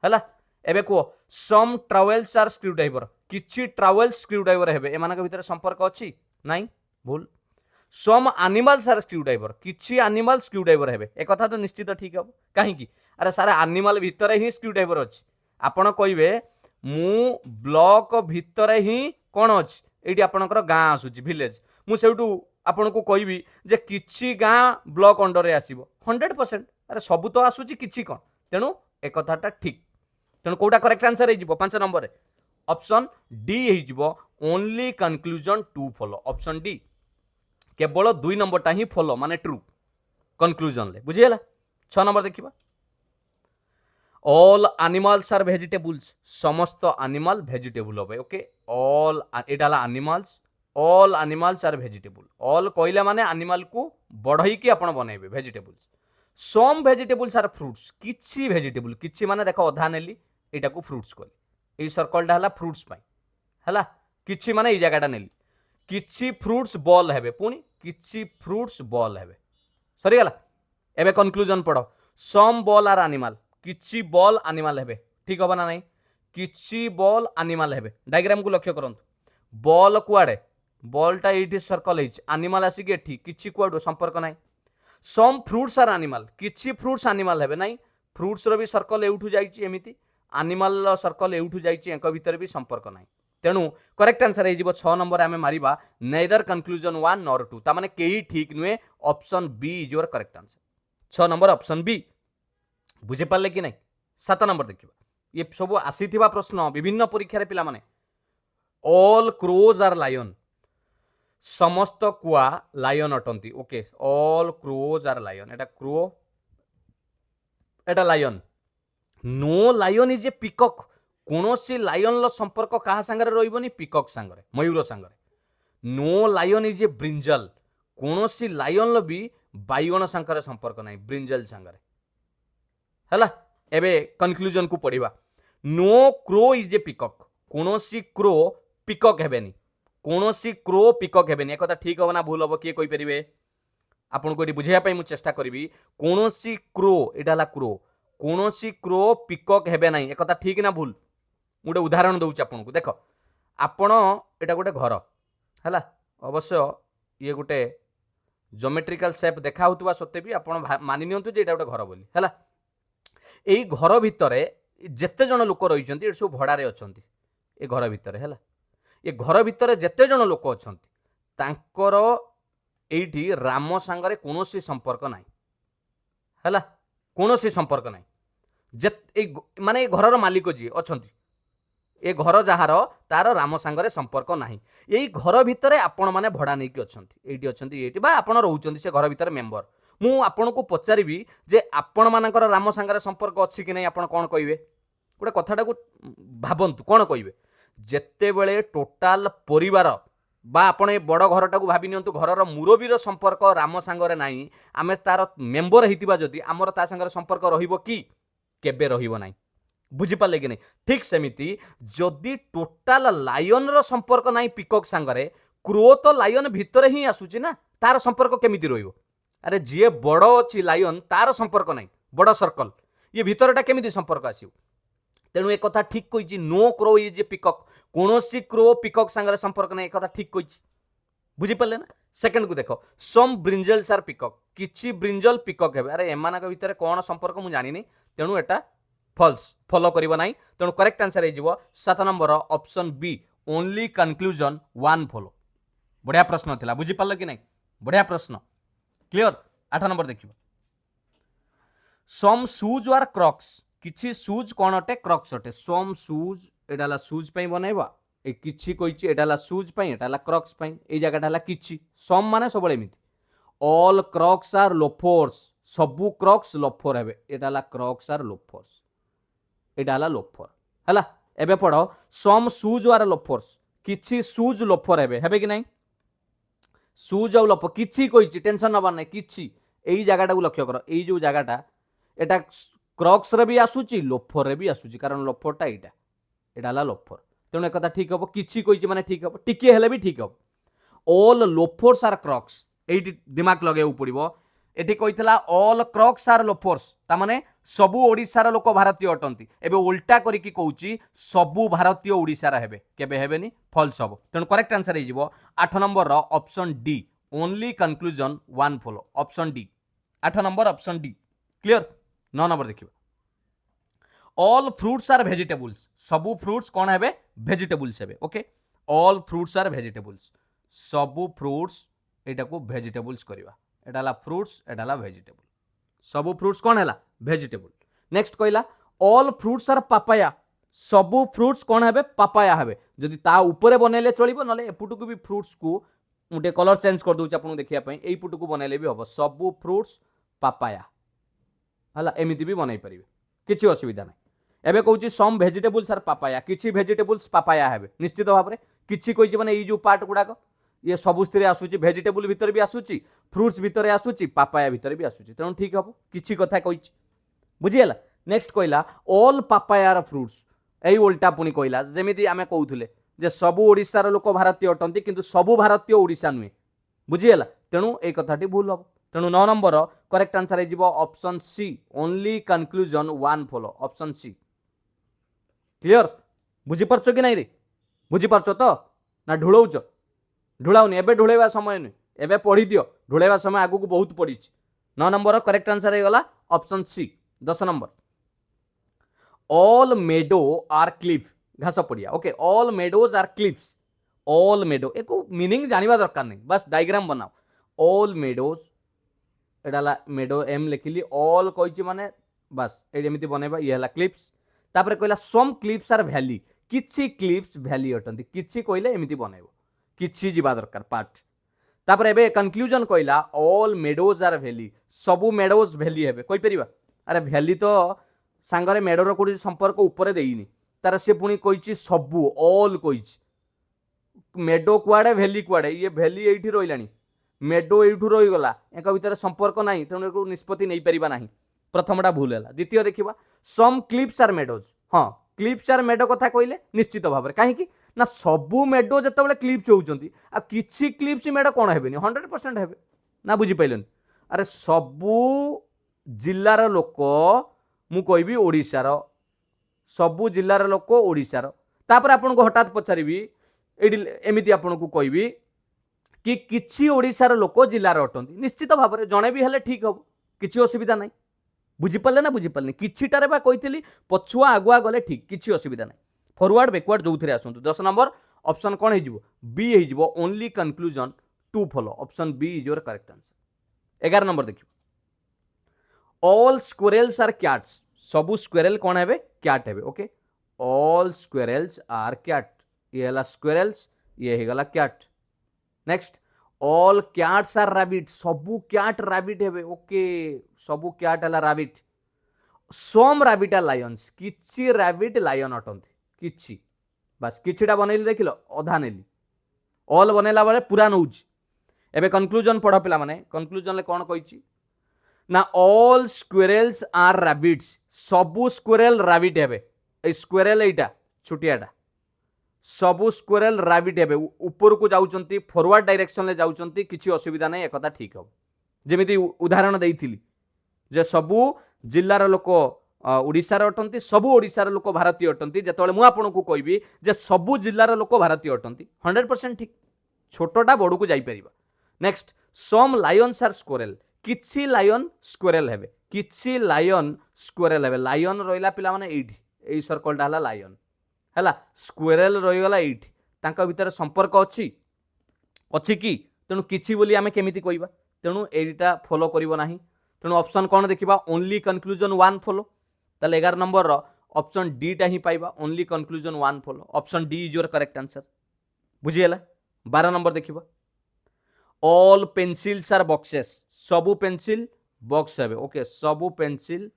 Speaker 1: हला एबे को some travels are screwdriver किछि ट्रावेल्स स्क्रू ड्राइवर हेबे एमानक भितर संपर्क अछि नाही भूल some animals are screwdriver किछि एनिमल स्क्रू ड्राइवर हेबे ए कथा तो निश्चित ठीक हबो काहे कि अरे सारा एनिमल भितर ही स्क्रू ड्राइवर अछि आपण कहिबे मु ब्लॉक भितर ही कोन अछि एठी आपणकर गां आसुची विलेज मु सेउटू आपण को कहबी जे किछि गां ब्लॉक अंडर रे आसीबो 100% अरे सब तो आसुची किछि कोन तेनु एक कथाटा ठीक तेनु कोटा करेक्ट आंसर हे जिवो 5 नंबर रे ऑप्शन डी हे जिवो only conclusion 2 follow option D केवल 2 नंबरटा ही फॉलो माने ट्रू कंक्लूजन ले बुझियला। 6 नंबर देखिबा ऑल एनिमल्स आर वेजिटेबल्स समस्त एनिमल वेजिटेबल होबे ओके ऑल एटाला animals all animals are vegetable all कहला माने एनिमल को बढ़ई की आपण बनेबे vegetables some vegetables are fruits किछि वेजिटेबल किछि माने देखो अधा नेली एटा को फ्रूट्स कहली एई सर्कल दा हला फ्रूट्स पाई हला किछि माने एई जगह दा नेली किछि फ्रूट्स बॉल हेबे पुनी किछि फ्रूट्स बॉल हेबे सरी गला। एबे कंक्लूजन पढ़ो सम बॉल आर एनिमल किछि बॉल एनिमल हेबे ठीक होबा ना नहीं किछि बॉल एनिमल हेबे डायग्राम को लक्ष्य करंतु बॉल कुआडे बॉलटा एठी सर्कल हेछि एनिमल आसी के एठी किछि कुआडो संपर्क नाही सम फ्रूट्स आर एनिमल किछि फ्रूट्स एनिमल हेबे नाही फ्रूट्स रो भी सर्कल एउठु जाईछि एमिति एनिमल रो सर्कल एउठु जाईछि एका भीतर भी संपर्क नाही तेणु करेक्ट आंसर हे 6 नंबर आमे मारिबा नेदर कंक्लूजन 1 नॉर 2 ता माने केही ठीक नुए option B is your correct answer 6 number option B बुझे पाले कि नहीं। 7 नंबर देखिबा ये सब आसीथिबा प्रश्न विभिन्न परीक्षा रे पिला माने ऑल क्रोज आर लायन समस्त कुआ लायन अटंती okay all crows are lion एटा क्रो एटा lion no lion is a peacock कोनोसी लायन लो संपर्क कहा संगरे रहिबोनी पिकॉक संगरे मयूर संगरे no lion is a brinjal कोनोसी लायन लो भी बाइगण संगरे संपर्क नाही ब्रिंजल संगरे हला। एबे कंक्लूजन को पढ़िबा no crow is a peacock कोनोसी क्रो पिकॉक हेबेनी कोनोसी क्रो पिकॉक हेबेनी एक कथा ठीक हो ना भूल हो किए कहि परिबे आपन को बुझाइया पई मु चेष्टा करबी कोनोसी क्रो एडाला क्रो कोनोसी क्रो पिकॉक हेबे नाही एक कथा ठीक ना भूल गोटे उदाहरण दउछ आपन को देखो आपण एटा गोटे घर हला अवश्य ये गोटे ज्योमेट्रिकल शेप देखा होतबा सत्ते भी आपण मानि नियंतु जे एटा गोटे घर बोली हला एई घर भितरे जेते जण लोक रहिचंती एटा सब भड़ारे अछंती ए घर भितरे हला ये घर भितरे जेते जण लोक अछंती तांकर एइठी राम संगरे कोनोसी संपर्क नाही हला कोनोसी संपर्क नाही जे माने ए घरर मालिक जी अछंती ए घर जहार तार राम संगरे संपर्क नाही एई घर भितरे आपण माने भड़ा नै कि अछंती एइठी अछंती एइठी बा आपण रहउचंती से घर भितरे मेंबर मु आपण को पचारिबी जे आपण मानकर राम संगरे संपर्क अछि कि नै आपण कोन कहिबे गोटे कथाटा को भाबंतु कोन कहिबे जेते बेले टोटाल परिवार बा आपण ए बड़ घरटा को भाबी नियंतु घरर मुरबीर संपर्क राम संगरे नाही आमे तार मेंबर हेतिबा जदी हमर ता संगरे संपर्क रहिबो कि केबे रहिबो नाही बुझी पाले कि नहीं ठीक सेमिति जदि टोटाल लायन रो संपर्क नाही पिकॉक संगरे क्रो तो लायन भितरे ही आसुची ना तार संपर्क केमिति रहिबो अरे जे बड़ अछि लायन तार संपर्क नाही बड़ सर्कल ये भितरटा केमिति संपर्क आसियो तेणु एक कथा ठीक कहिछि no crow is a peacock कोनोसी क्रो पिकॉक संगरे संपर्क नाही एक कथा ठीक कहिछि बुझी पाले ना। सेकंड को देखो सम ब्रिंजल्स आर पिकॉक किछि ब्रिंजल पिकॉक हेबे अरे एमानक भितरे कोन संपर्क मु जानि नै तेणु एटा फॉल्स फॉलो करिबो नाही तेणु करेक्ट आंसर हे जिवो 7 number option B only conclusion 1 follow बढ़िया प्रश्न थिला बुझी पाल कि नहीं बढ़िया प्रश्न क्लियर। 8 नंबर देखिबो सम शूज आर क्रॉक्स किछि शूज कोन अटे क्रॉक्स अटे सम शूज एडाला शूज पई बनाइबा ए किछि कहिछि एडाला शूज पई एडाला क्रॉक्स पई ए जगह ढाला किछि सम माने सबले एमिति ऑल क्रॉक्स आर लोफर्स सबु क्रॉक्स लोफर हेबे एडाला क्रॉक्स आर लोफर्स एडाला लोफर हला। एबे पढ़ो सम शूज आर लोफर्स किछि शूज लोफर हेबे कि नहीं शूज और लोफर किछि कहिछि टेंशन नबार नै किछि एई जगहटा को लक्ष्य करो एई जो जगहटा एटा क्रॉक्स रे भी आसुची लोफर रे भी आसुची कारण लोफरटा एटा एडाला लोफर तेणु एक कथा ठीक हबो किछि कहिछि माने ठीक हबो टिके हेले भी ठीक हबो ऑल लोफर्स आर क्रॉक्स एई दिमाग लगाउ पड़िबो एठी कहितला ऑल क्रॉक्स आर लोफर्स ता माने सबु ओडिसार लोक भारतीय अटंती एबे उल्टा करी की कहूची सबु भारतीय ओडिसार हेबे केबे हेबेनी फॉल्स हबो तेणु करेक्ट आंसर हे जिवो 8 नंबर रो option D only conclusion 1 follow option D 8 number option D clear. 9 number देखिबो ऑल फ्रूट्स आर वेजिटेबल्स सबु फ्रूट्स कोन हेबे वेजिटेबल्स हेबे okay all fruits are vegetables सबु फ्रूट्स एटा को वेजिटेबल्स करबा एडाला फ्रूट्स एडाला वेजिटेबल सबु फ्रूट्स कोन हैला वेजिटेबल। नेक्स्ट कहला ऑल फ्रूट्स आर पापाया सबु फ्रूट्स कोन हेबे पापाया हेबे जदि ता ऊपरे बनेले चलिबो नले एपुटु को भी फ्रूट्स को मुझे कलर चेंज कर दूँ आपको देखा यही पुट को बनइले भी हम सबू फ्रुट्स पापाया है एमती भी बनई पारे किसी असुविधा ना एबे कहूँ सम भेजिटेबल्स आर पापाया किसी भेजिटेबल्स पापाया है निश्चित भाव में किसी कही मैंने जो पार्ट गुड़ाक ये सबुस्थित आसूची भेजिटेबल भितर भी आसूची फ्रुट्स भितर आसूची पापाया भितर भी आसूची तेणु ठीक हम किसी कथा कही बुझीगला नेक्स्ट कहला ऑल पापायार फ्रुट्स यही ओल्टा पुणी कहला जमी आम कहते जे सबू ओडिशार लोक भारतीय अटंती किंतु सबू भारतीय ओडिशा नुहे बुझीगला तेणु ये कथाटी भूल हम तेणु 9 नंबर करेक्ट आंसर हो option C only conclusion one follow option C clear बुझीपार कि नहीं रे बुझीपार तो ना ढूलौच ढूलाउनी एबे ढूलेवा समय नुहे एबे पढ़ी दियो ढूलेवा समय आगु को बहुत पड़ी 9 नंबर करेक्ट आंसर होगा option C 10 number all meadow are cliff घास पड़िया okay all meadows are cliffs all meadow एक मीनिंग जानवा दरकार नहीं बस डायग्राम बनाओ ऑल मेडोज एडाला मेडो एम लिखिली ऑल कही माने बस एमती बनइबा ये है क्लिप्स तापर कहला सम क्लिप्स आर वैली किछि क्लिप्स वैली अटंती किछि कहले एमती बनइबो किछि जीवा दरकार पार्ट तापर एबे कंक्लूजन कहला ऑल मेडोज आर वैली सबू मेडोज वैली हेबे कहि परिबा अरे वैली तो सांगरे मेडोर कोठी संपर्क ऊपर देइनी तार से पुणी कही सबू ऑल कही मेडो कुआड़े वैली कुआड़े ये वैली एठी रहिलानी मेडो एठू रहीगला एक भितर संपर्क ना तेणु निष्पत्ति नहीं पारिबा नाही प्रथमटा भूल है द्वितीय देखा सम क्लिप्स आर मेडोज हाँ क्लिप्स आर मेडो कथा कहले निश्चित भाव में कहीं ना सबू मेडो जो क्लिप्स होती आ किछि क्लिप्स मेडो कौन है 100% है ना बुझीपारे अरे सबू जिलार लोक मु कहबी ओडिशार सबू जिलार लोक ओडिशार तापर आपन को हठात पचारि एमती आपन को कहबी कि किछि ओडिशार लोक जिलार अटंती निश्चित भाव में जड़े भी हेले ठीक हम किछि असुविधा नहीं बुझीपारे ना बुझीपारे किछिटारे बा कही पछुआ आगुआ गले ठीक किछि असुविधा नहीं फॉरवर्ड बैकवर्ड जो थे आसतु 10 नंबर ऑप्शन कौन हो बी हो only conclusion two follow option B is your correct answer 11 number देखिए ऑल स्क्वेरल्स आर कैट्स सबू स्क्वेरल कौन है कैट है okay all squirrels are cat ये है स्क्वेरल्स ये है cat next all cats are rabbit सबू कैट रैबिट है ओके सबू कैट है rabbit some rabbit are lions किछि रैबिट लायन अटंती किछि बस किछिटा बनैली देखिल अधा नेली ऑल बनैला बेले पूरा नौज एबे कंक्लूजन पढ़ पिला माने कंक्लूजन ले कोन कहिछि ना ऑल स्क्वेरल्स आर रैबिट्स सबू स्क्वेरल रैबिट हेबे ए स्क्वेरल एटा छुटियाटा सबू स्क्वेरल रैबिट हेबे ऊपर को जाउचंती फॉरवर्ड डायरेक्शन ले जाउचंती किछि असुविधा नै एकता ठीक हो जेमिति उदाहरण देइथिली जे सबू जिल्लार लोक ओडिशार अटंती सबू ओडिशार लोक भारतीय अटंती जेतबेले मु आपनको कहबी जे सबू जिल्लार लोक भारतीय अटंती 100% ठीक छोटटा बड़ को जाई परिबा next some lions are squirrel किछि लायन स्क्वेरल हेबे किछि लायन स्क्वेरल हेबे लायन रहिला पिला माने एठी एई सर्कलटा हला लायन हला स्क्वेरल रहिगला एठी तांका भितर संपर्क अछि अछि कि तेणु किछि बोली आमे केमिति कहबा तेणु एटा फॉलो करिवो नाही तेणु ऑप्शन कौन देखा ओनली कंक्लूजन वन फॉलो ताले 11 नंबर ऑप्शन डी टा ही पाइबा only conclusion one follow option D is your correct answer बुझीगला 12 नंबर देखा ऑल पेंसिल्स आर बॉक्सेस सबू पेंसिल बॉक्स है ओके सबू पेंसिल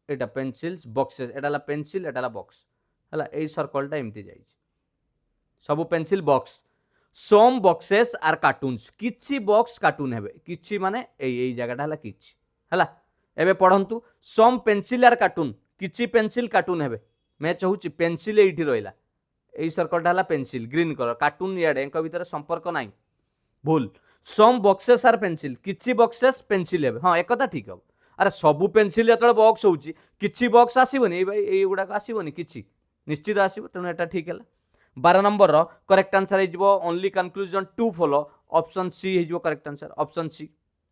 Speaker 1: एटा पेंसिल्स बॉक्सेस एटा पेंसिल एटा बॉक्स है यही सर्कलटा एमती जाइए सबू pencil box some boxes are cartoons किछि बॉक्स कार्टून है किछि माने एई जगहटा है किछि है एबे पढ़ंतु सम पेंसिल आर कार्टून किछि पेंसिल कार्टून है मैं चाहूँ पेंसिल एठी रहिला एई सर्कलटा है पेंसिल ग्रीन कलर कार्टून याडे एंक भीतर संपर्क नाही भूल सम बॉक्सेस आर पेंसिल किछि बॉक्सेस पेंसिल है हाँ एक कथा ठीक हम अरे सबू पेंसिल जो बॉक्स होची किछि बॉक्स आसीबनी भाई एई गुडाक आसीबनी किछि निश्चित आसीबो तेणु एटा ठीक है 12 नंबर करेक्ट आंसर हो only conclusion two follow option C हो करेक्ट आंसर ऑप्शन सी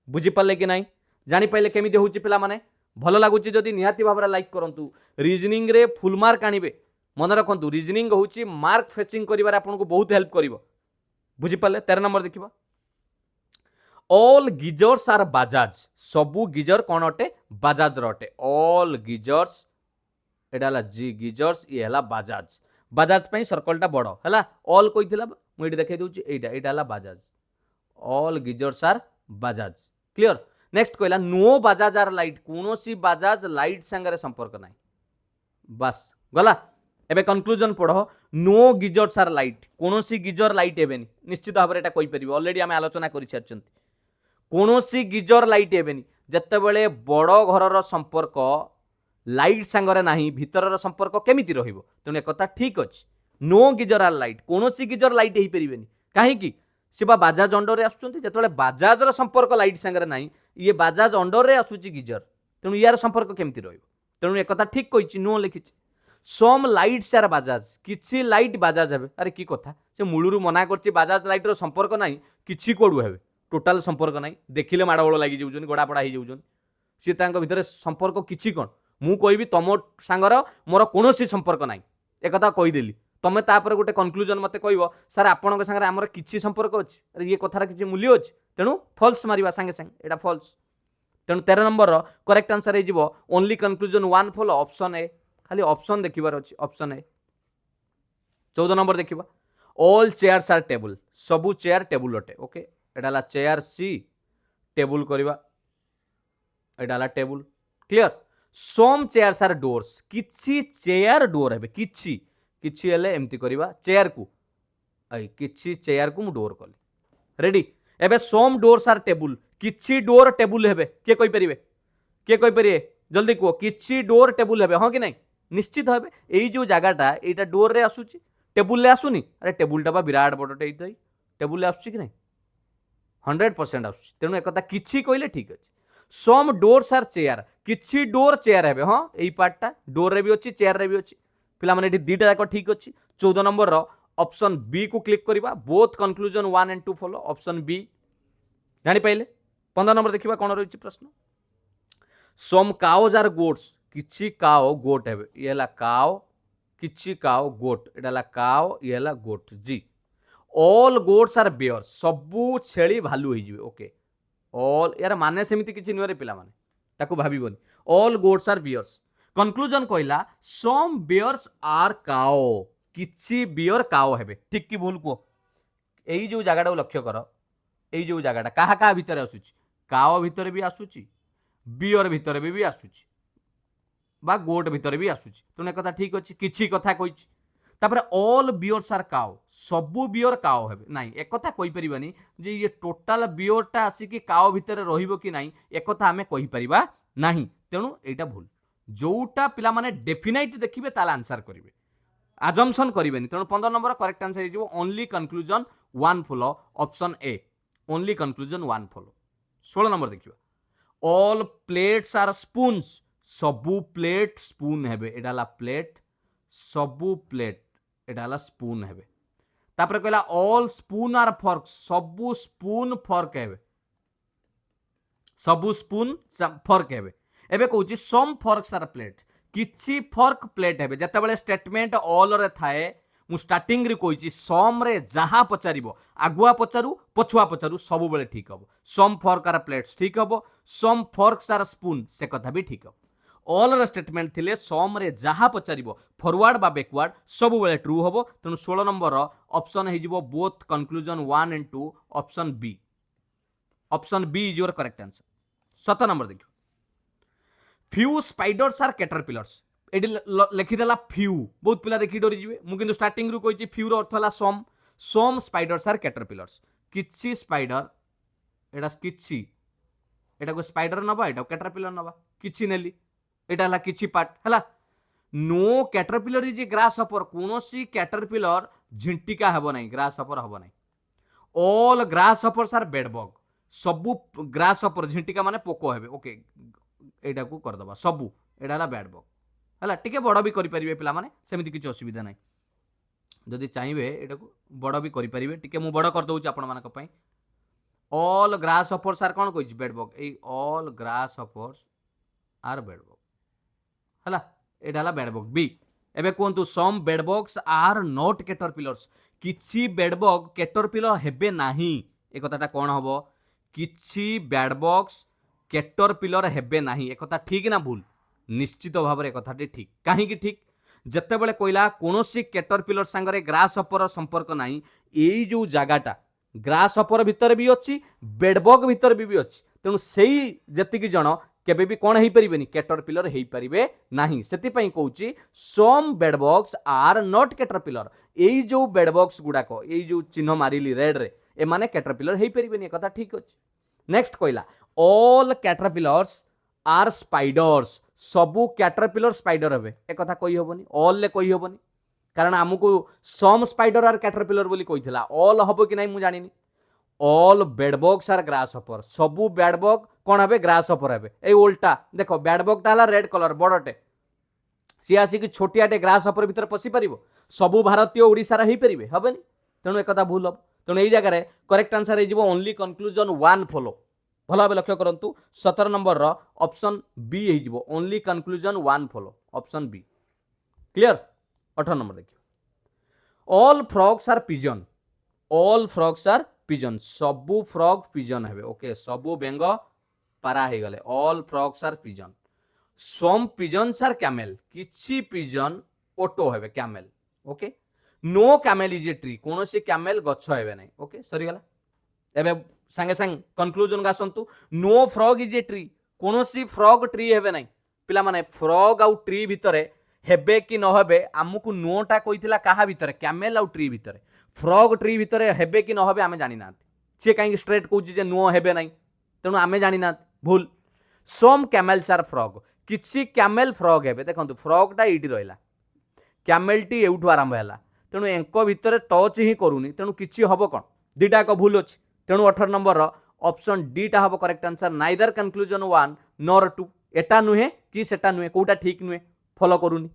Speaker 1: बुझीपारे कि नहीं जापारे केमी हूँ पिला माने भल लगुच जदि निहाती भाव लाइक करूँ रिजनिंग रे फुल मार्क आनिबे मन रखु रिजनिंग हूँ मार्क फेचिंग कर आपको बहुत हेल्प कर बुझीपारे 13 नंबर देखा ऑल गिजर्स आर बाजाज सबू गिजर कौन अटे बाजाज अटे ऑल गिजर्स एटा जी गिजर्स ये है बाजाज बाजाज सर्कलटा बड़ है ऑल कही मुझे देखा दूसरी यहाँ Bajaj all geysers are Bajaj clear next कहला नो बाजाज आर लाइट कौन सी बाजाज लाइट सांगे संपर्क ना बस गला एबे कंक्लूजन पढ़ नो गिजर्स आर लाइट कौन सी गिजर लाइट हेबेनी निश्चित भाव में यहाँ कहीपर अलरेडी आम आलोचना कर सारी कौन सी गिजर लाइट हेबेनी जितेबले बड़ घर संपर्क लाइट सांगरे ना भितर संपर्क केमिति रहिबो तेणु एक ठीक अच्छे नो गिजर आर लाइट कौन सी गिजर लाइट हो पारे कहीं सी बाजाज अंडर आसुँच बाजाज संपर्क लाइट सांगरे ना ये बाजाज अंडर आसूची गिजर तेणु यार संपर्क केमिति रहिबो तेणु एक ठीक कही नो लिखी सम लाइट्स आर बाजाज किछि लाइट बाजाज हे अरे की कथा से मूलरू मना कर बाजाज लाइट संपर्क ना कि कौड़ू हे टोटाल संपर्क ना देखिले माड़गोल लगी जाऊँ गड़ापड़ा हो जाऊँ सी भितर संपर्क किछि कौन मु कहबी तुम सांगर मोर कौन संपर्क ना एक कहीदेली तुम तापर गोटे कनक्लूजन मत कह सार आपण सागर आमर किछि संपर्क अच्छे अरे ये कथार किछि मूल्य अच्छे तेणु फल्स मारिबा सांगे सांगे एटा फल्स तेणु 13 नंबर करेक्ट आंसर हो only conclusion one follow option A खाली ऑप्शन देखिबार अच्छी ऑप्शन ए 14 नंबर देखिबा ऑल चेयर्स आर टेबल सबू चेयर टेबुल अटे ओके एटा चेयर सी टेबुल करवा एटा table clear some chairs are doors किछि चेयर डोर हेबे किछि किछि हेले एमती करवा चेयर को किछि चेयर को मु डोर कली रेडी एबे सम डोर्स आर टेबुल किछि डोर टेबुल हेबे के कहि परिबे जल्दी कहो किछि डोर टेबुल हेबे हां कि नहीं निश्चित भाव यही जो जगहटा यहाँ डोर रे आसूची टेबुल रे आसुनी अरे टेबुलटा बा विराट बड़टे टेबुल रे आसूची कि नहीं 100% आसूची तेणु एक किछि कहले ठीक अच्छे सम डोर्स आर चेयर किछि डोर चेयर हेबे हाँ यही पार्टा डोर रे भी अच्छी चेयर रे भी अच्छी पिला माने दीटा जाक ठीक अच्छी 14 नंबर ऑप्शन बी को क्लिक करवा both conclusion 1 and 2 follow option B जानी पाइले 15 नंबर देखिबा कोन रहिछि प्रश्न सम काउज आर गोट्स किछि काओ गोट हेबे ये हला काओ किछि काओ गोट एटा काओ ये हला गोट जी ऑल गोट्स आर बेयर सबू छेली भालू हो जिवे ओके ऑल यार माने सेमिति किछि नुरे पिला माने ताको भाबिबोनी all goats are bears conclusion कहला सम बेयर्स आर काओ किछि बियर काओ हेबे ठीक कि भूल को एई जो जगाटा लक्ष्य कर एई जो जगाटा काहा काहा भितर आसुची काओ भितर भी आसुची बियर भितर भी आसुची बा गोट भितर भी आसुची तेणु एक ठीक अच्छे किछि कथा कही तापर ऑल बियर्स आर काओ सबू बियर काओ हेबे नाई एक कथा कहि परिबानी जे ये टोटाल बियरटा आसिकी काओ भितर रहिबो कि नाई एक कथा आमे कहि परिबा नाही तेणु एटा भूल जोटा पिला माने डेफिनाइट देखिबे ताला आंसर करिवे अजम्पशन करिवेनी तेणु 15 नंबर करेक्ट आंसर हे जिवो only conclusion 1 follow option A only conclusion 1 follow 16 number देखिबा ऑल प्लेट्स आर स्पून्स सबू प्लेट स्पून हेबे एडाला प्लेट सबू प्लेट एडाला स्पून हेबे तापर कहला ऑल स्पून आर फॉर्क सबू स्पून फॉर्क हेबे सबू स्पून फॉर्क हेबे एबे कहूची सम फॉर्क्स आर प्लेट किछि फॉर्क प्लेट हेबे जतेबेले स्टेटमेंट ऑल रे थाए मु स्टार्टिंग रे कहूची सम रे जहा पचारिबो आगुआ पचारू पछुआ पचारू सब बेले ठीक हबो सम फॉर्क आर प्लेट्स ठीक हबो सम फॉर्क्स आर स्पून से कथा भी ठीक हबो ऑल रे स्टेटमेंट थिले सम रे जहा पचारिबो फॉरवर्ड बा बैकवर्ड सब बेले ट्रू हबो तेनु 16 नंबर ऑप्शन हे जिवो both conclusion 1 and 2 option B is your correct answer 7 number देखियो फ्यू स्पाइडर्स आर कैटरपिलर्स एडी लिखिदेला फ्यू बहुत पिला देखि डरी जिवे मु किंतु स्टार्टिंग रु कहिछि फ्यू रो अर्थ होला सम स्पाइडर्स आर कैटरपिलर्स किछि स्पाइडर एडा किछि एटा को स्पाइडर नबा एटा कैटरपिलर नबा किछि नेली एटा हला किछि पार्ट हला no caterpillar is a grasshopper कोनोसी कैटरपिलर झिंटिका हेबो नै ग्रास हॉपर हेबो नै all grasshoppers are bedbug सबु ग्रास हॉपर झिंटिका माने पोको हेबे ओके एटा को कर दबा सबु एटा हला बेडबग हला टिके बड़ भी करि परिबे पिला माने सेमिति किछि असुविधा नै जदि चाहिए एटा को बड़ भी करि परिबे टिके मु बड़ कर दउछि आपण मानक पई ऑल ग्रास हॉपर्स आर कोन कहिछि बेडबग ए all grasshoppers are bedbug हला एटा हला बेडबग बी एबे कोंतु some bedbugs are not caterpillars किछि बेडबग कैटरपिलर हेबे नाही ए कथाटा कोन हबो किछि बेडबग्स कैटरपिलर हेबे नाही ए कथा ठीक ना भूल निश्चित भाव में कथाटी ठीक कहीं ठीक ଯେତେବେଳେ କହିଲା କୌଣସି କ୍ୟାଟରପିଲର ସାଙ୍ଗରେ ଗ୍ରାସ ହପର ସମ୍ପର୍କ ନାହିଁ, ଏଇ ଯୋଉ ଜାଗାଟା ଗ୍ରାସ ହପର ଭିତରେ ବି ଅଛି, ବେଡବଗ ଭିତରେ ବି ଅଛି, ତେଣୁ ସେଇ ଯେତିକି ଜଣ କେବେ ବି କ'ଣ ହେଇପାରିବେନି, କ୍ୟାଟରପିଲର ହେଇପାରିବେ ନାହିଁ। ସେଥିପାଇଁ କହୁଛି ସମ୍ ବେଡବଗ୍ସ ଆର୍ ନଟ୍ କ୍ୟାଟରପିଲର। ଏଇ ଯୋଉ ବେଡବଗ୍ସ ଗୁଡାକ, ଏଇ ଯୋଉ ଚିହ୍ନ ମାରିଲି ରେଡରେ, ଏମାନେ କ୍ୟାଟରପିଲର ହେଇପାରିବେନି, କଥା ଠିକ ଅଛି। ନେକ୍ସଟ କହିଲା ଅଲ୍ କ୍ୟାଟରପିଲର୍ସ आर स्पाइडर्स, सबू कैटरपिलर स्पाइडर हे, एक कथा कही हबनी, ऑल ले कही हबनी, कारण आमको सम स्पाइडर आर कैटरपिलर बोली कहिथिला, ऑल हबो कि नाही मु जानिनी। ऑल बेडबग्स आर ग्रास हपर, सबू बेडबग कोन हेबे, ग्रास हपर हेबे। ए उल्टा देखो, बेडबग टा हला रेड कलर बड़टे, सी आसिक छोटियाटे ग्रास हपर भीतर पसी परिबो, सबू भारतीय ओडिसा रे हेई परिबे, हबेनी, तेणु एक कथा भूल हब। तेणु एई जगह रे करेक्ट आंसर हे जिवो ओनली कंक्लूजन 1 फॉलो। भल भाव लक्ष्य करंतु 17 नंबर रो ऑप्शन बी हे जिवो, only conclusion 1 follow, option B. Clear. 18 number देखियो, all frogs are pigeon, all frogs are pigeon, सबू फ्रॉग पिजन हेबे। ओके, सबू बेंग पारा हे गले, all frogs are pigeon. Some pigeons are camel, किछि पिजन ओटो हेबे, camel. Okay, no camel is a tree, कोनोसी कैमेल गच्छ हेबे नै। ओके, सरी गला। एबे संगे संग कंक्लूजन का आसंतु, no frog is a tree, कोनोसी फ्रॉग ट्री हेबे नै। पिला माने फ्रॉग आउ ट्री भितरे हेबे कि न हेबे, आमुकु नो टा कहितला काहा भितरे, कैमेल आउ ट्री भितरे। फ्रॉग ट्री भितरे हेबे कि न हेबे आमे जानि ना, से काई स्ट्रेट कहूची जे नो हेबे नै, तेणु आमे जानि ना, भूल। सम कैमेल्स आर फ्रॉग, किछि कैमेल फ्रॉग हेबे। देखंतु फ्रॉग टा एठी रहला, कैमेल टी एउठु आरंभ हैला, तेणु एंको भितरे टच ही करूनी, तेणु किछि हबो कोन, दिटा को भूल अछि। तेणु 18 नंबर ऑप्शन डी टा हबो correct answer, neither conclusion 1 nor 2, एटा नुहे कि सेटा नुहे, कोटा ठीक नुहे, फॉलो करूनी,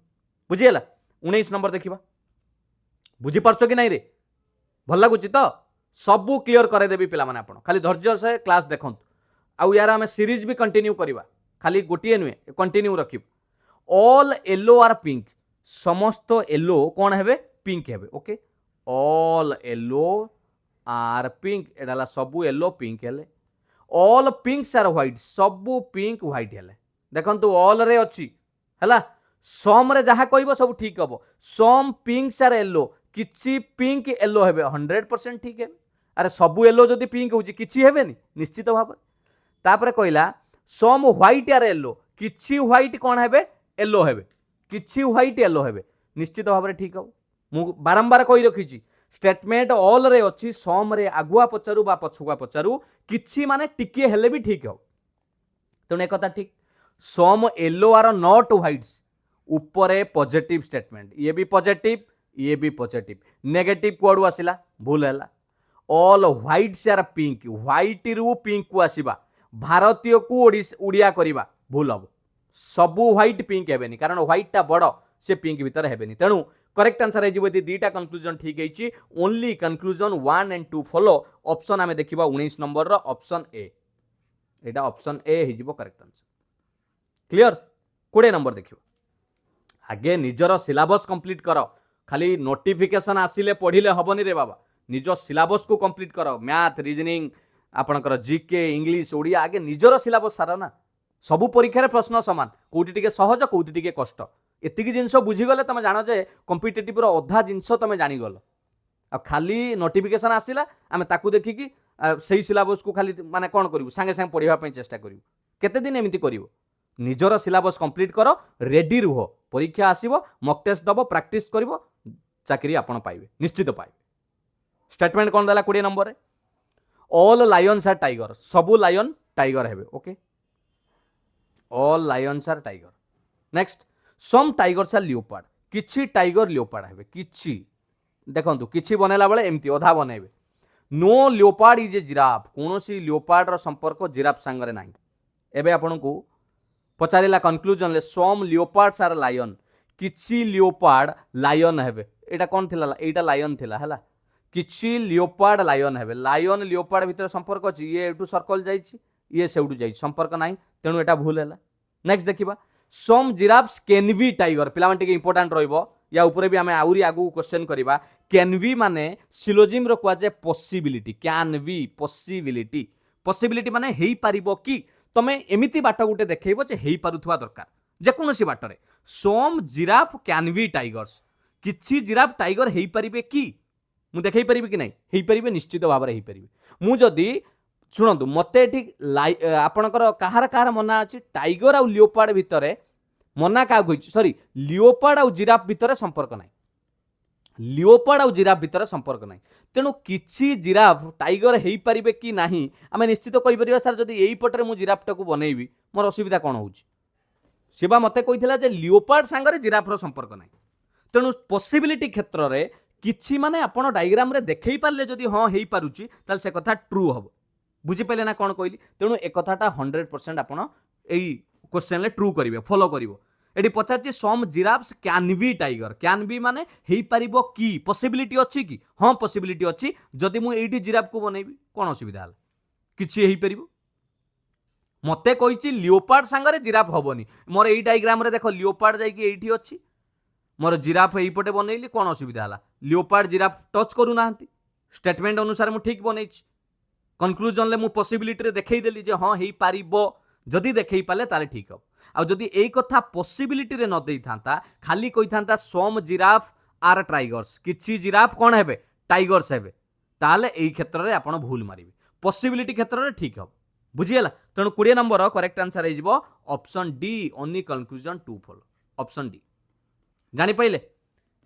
Speaker 1: बुझियला। 19 नंबर देखिबा, बुझी परछो कि नाही रे, भल लागुची तो, सबू क्लियर करे देबी पिला माने, आपण खाली धैर्य से क्लास देखंतु, आउ यार हमें सीरीज भी कंटिन्यू करिबा, खाली गोटिए नुहे, कंटिन्यू रखिब। ऑल येलो आर पिंक, समस्त येलो कोन हेबे, पिंक हेबे। Okay, all yellow are pink, एडाला सबू येलो पिंक हेले। ऑल पिंक्स आर व्हाइट, सबू पिंक व्हाइट हेले। देखंतु ऑल रे अछि हला, सम रे जहा कहबो सब ठीक हबो। सम पिंक्स आर येलो, किछि पिंक येलो हेबे, 100% ठीक हेबे। अरे सबू येलो जदि पिंक होउची किछि हेबेनी, निश्चित भाव। तापरे कहला सम व्हाइट आर येलो, किछि व्हाइट कोन हेबे, येलो हेबे, किछि व्हाइट येलो हेबे, निश्चित भाव रे ठीक हबो। मु बारंबार कहि रखिछि, स्टेटमेंट ऑल रे अछि, सम रे आगुआ पचारू बा पछुआ पचारू, किछि माने टिके हेले भी ठीक हो, तेणु एक कथा ठीक। सम येलो आर नॉट व्हाइट्स, ऊपरे पॉजिटिव स्टेटमेंट, ये भी पॉजिटिव, ये भी पॉजिटिव, नेगेटिव कुआडू आसिला, भूल हैला। All whites are pink, white रु पिंक को आसीबा, भारतीय को उड़िया करिबा, भूल हबो। सबू व्हाइट पिंक हेबेनी, कारण व्हाइट टा बड़, से पिंक भीतर हेबेनी, तेणु करेक्ट आंसर है जी दीटा कंक्लूजन ठीक है, only conclusion 1 and 2 follow. Option आमे देखिबा 19 नंबर रो option A, Etah option A हे जीवो करेक्ट आंसर। क्लियर। 20 नंबर देखिबा, आगे निजर सिलेबस कंप्लीट करो, खाली नोटिफिकेशन आसिले पढ़िले हबनी रे बाबा, निज सिलेबस को कंप्लीट करो, मैथ रीजनिंग आपनकर जीके इंग्लिश ओडिया, आगे निजर सिलेबस सारा ना। सबू परीक्षा रे प्रश्न समान, कोउटी टिके सहज कोउटी टिके कष्ट, एतिकी जिनस बुझीगले तुम जान जे कॉम्पिटिटिव रो अधा जिनस तुम जानीगल। आ खाली नोटिफिकेशन आसिला आमे ताकू देखिकी सही सिलेबस को खाली माने कोन करिवु, संगे संगे पढ़िबा पई चेष्टा करिवु, केते दिन एमिति करिवु। निजर सिलेबस कंप्लीट करो, रेडी रुह, परीक्षा आसीबो, मॉक टेस्ट दबो, प्रैक्टिस करिवो, चाकरी आपण पाइबे, निश्चित पाइबे। स्टेटमेंट कोन देला 20 नंबर रे, ऑल लायंस आर टाइगर, सबू लायन टाइगर हेबे। Okay, all lions are tiger. Next, some tigers are leopard, किछि टाइगर लियोपार्ड हेबे, किछि देखंतु किछि बनेला बेले एमती अधा बनेबे। No leopard is a giraffe, कोनोसी लियोपार्ड रो संपर्क जिराफ संगरे नाही। एबे आपनकु पचारिला कंक्लूजन ले सम लियोपार्ड्स आर लायन, किछि लियोपार्ड लायन हेबे, एटा कोन थिला, एटा लायन थिला हला, किछि लियोपार्ड लायन हेबे। लायन लियोपार्ड भितर संपर्क अछि, ये एटू सर्कल जाईछि, ये सेउटू जाईछि, संपर्क नाही, तेनु एटा भूल हैला। नेक्स्ट देखिबा, सम जिराफ्स कैन बी टाइगर, पिला टिके इंपोर्टेंट रहइबो, या ऊपर भी आमे आउरी आगु क्वेश्चन करिबा। कैन बी माने सिलोजिम रो कुआ जे possibility, can be possibility, possibility माने हेई पारिबो कि, तमे एमिति बाट गुटे देखैबो जे हेई पारुथवा दरकार, जेकोसी बाटर some giraffe can be tigers किछि जिराफ टाइगर हेई परिबे कि मु देखै परिबे कि नहीं हेई परिबे निश्चित भाव में हेई परिबे मु जदी शुणु मते आपणकर कहार कहार मना अच्छी टाइगर आउ लिओपार्ड भितर मना क्या सॉरी लिओपार्ड आउ जिराफ भितर संपर्क ना लिओपार्ड आउ जिराफ भितर संपर्क ना तेणु किछि जिराफ टाइगर हेई परिबे कि नाही आमे निश्चित कहि परिबा सर जदी एई पटरे मु जिराफटा को बनेइबी मोर असुविधा कोन होउची सेबा मते कहिथिला जे लिओपार्ड संगरे जिराफर संपर्क ना तेणु पॉसिबिलिटी क्षेत्र रे किछि माने आपण डायग्राम रे देखै पारले जदी हां हेई पारुची ताल से कथा ट्रू हबो बुझी पाइले ना कौन कहली तेणु एक कथाटा 100% आपण एई क्वेश्चन ले ट्रू करिवे फॉलो करिवो एडी पचारची some giraffes can be tiger can be माने हेई परिबो की पॉसिबिलिटी अछि कि हां पॉसिबिलिटी अछि जदी मु एडी जिराफ को बनेबी कोन असुविधा हला किछि हेई परिबो मते कहिछि लिओपार्ड संगरे जिराफ हबोनी मोर एई डायग्राम रे देखो लिओपार्ड जाई कि एठी अछि मोर जिराफ एई पटे बनेइली कोन असुविधा हला लिओपार्ड जिराफ टच करू नाहंती स्टेटमेंट अनुसार मु ठीक बनेइछि कनक्लूजन ले मु पॉसिबिलिटी रे देखै देली जे हां हेई परिबो जदी देखै पाले ताले ठीक हो आ जदी एई कथा पॉसिबिलिटी रे न देई थांता खाली कहि थांता सम जिराफ आर टाइगर्स किछि जिराफ कोन हेबे टाइगर्स हेबे ताले एई क्षेत्र रे आपण भूल मारिबे पॉसिबिलिटी क्षेत्र रे ठीक हो बुझियला तेणु 20 नंबर करेक्ट आंसर हे जिवो option D only conclusion two follow option D जानि पाइले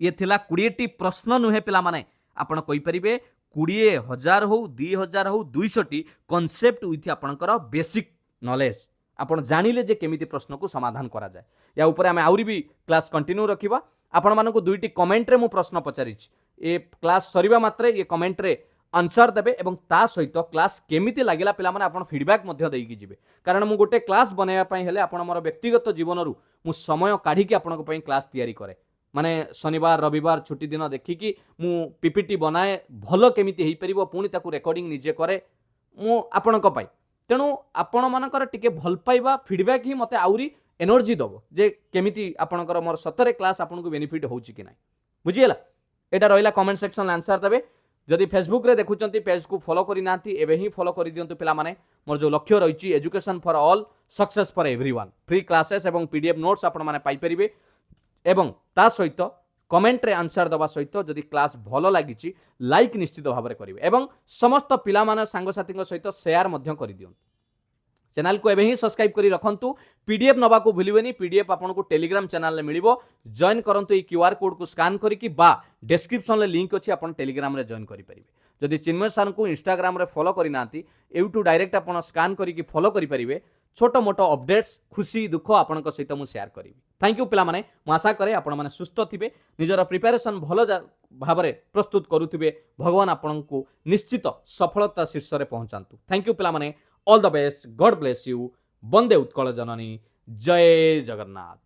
Speaker 1: ये थिला 20 टी प्रश्न नुहे पिला माने आपण कहि परिबे 20,000 हो 2,000 हो 200 टी कॉन्सेप्ट विथ आपणकर बेसिक नॉलेज आपण जानिले जे केमिति प्रश्न को समाधान करा जाय या ऊपर आमे आउरी भी क्लास कंटिन्यू रखिबा आपण मानको दुईटी कमेंट रे मु प्रश्न पचारिछि ए क्लास सरीबा मात्रे ये कमेंट रे आंसर देबे एवं ता सहित क्लास केमिति लागिला पिला माने आपण फीडबैक मध्ये देइकी जिवे कारण मु गोटे क्लास बनेया पई हेले आपण मोर व्यक्तिगत जीवन रु मु समय काढी के आपण को पई क्लास तयारी करे माने शनिवार रविवार छुट्टी दिन देखिकी मु पीपीटी बनाए भलो केमिति हेई परिबो पुणी ताकू रेकॉर्डिंग निजे करे मु आपण को पई तेणु आपण मानकर टिके भल पाइबा फीडबैक ही मते आउरी एनर्जी दबो जे केमिति आपणकर मोर सतरे क्लास आपण को बेनिफिट होउची कि नाही बुझियला एटा रहिला कमेंट सेक्शन आंसर देबे जदि फेसबुक रे देखुचंती पेज को फॉलो करि नांती एबे ही फॉलो करि दियंतु पिला माने मोर जो लक्ष्य रहिची education for all success for everyone free classes एवं पीडीएफ नोट्स आपण माने पाई परिबे एवं ता सहित कमेंट रे आंसर दबा सहित जदि क्लास भलो लागिची लाइक निश्चित भाव में करिवे एवं समस्त पिला माने सांग साथी सहित शेयर मध्य करि दियंतु चैनल को एबे ही सब्सक्राइब करी रखंतु पीडीएफ नबा को भूलिबेनी पीडीएफ आपन को टेलीग्राम चैनल ले मिलिबो जॉइन करंतु ए क्यूआर कोड को स्कैन करिकि बा डिस्क्रिप्शन ले लिंक अछि आपन टेलीग्राम रे जॉइन करि परिबे जदि चिन्मय सर को इंस्टाग्राम रे फॉलो करि नांती एउटू डायरेक्ट आपन स्कैन करिकि फॉलो करि परिबे छोटो मोटो अपडेट्स खुशी दुख आपन को सहित मु शेयर करिवि थैंक यू पिला माने मु आशा करे आपन माने सुस्थ थिबे निजर प्रिपरेशन भलो भाव में प्रस्तुत करुथिबे भगवान आपन को निश्चित सफलता शीर्ष रे पहुंचांतु थैंक यू पिला माने all the best God bless you वंदे उत्कल जननी जय जगन्नाथ।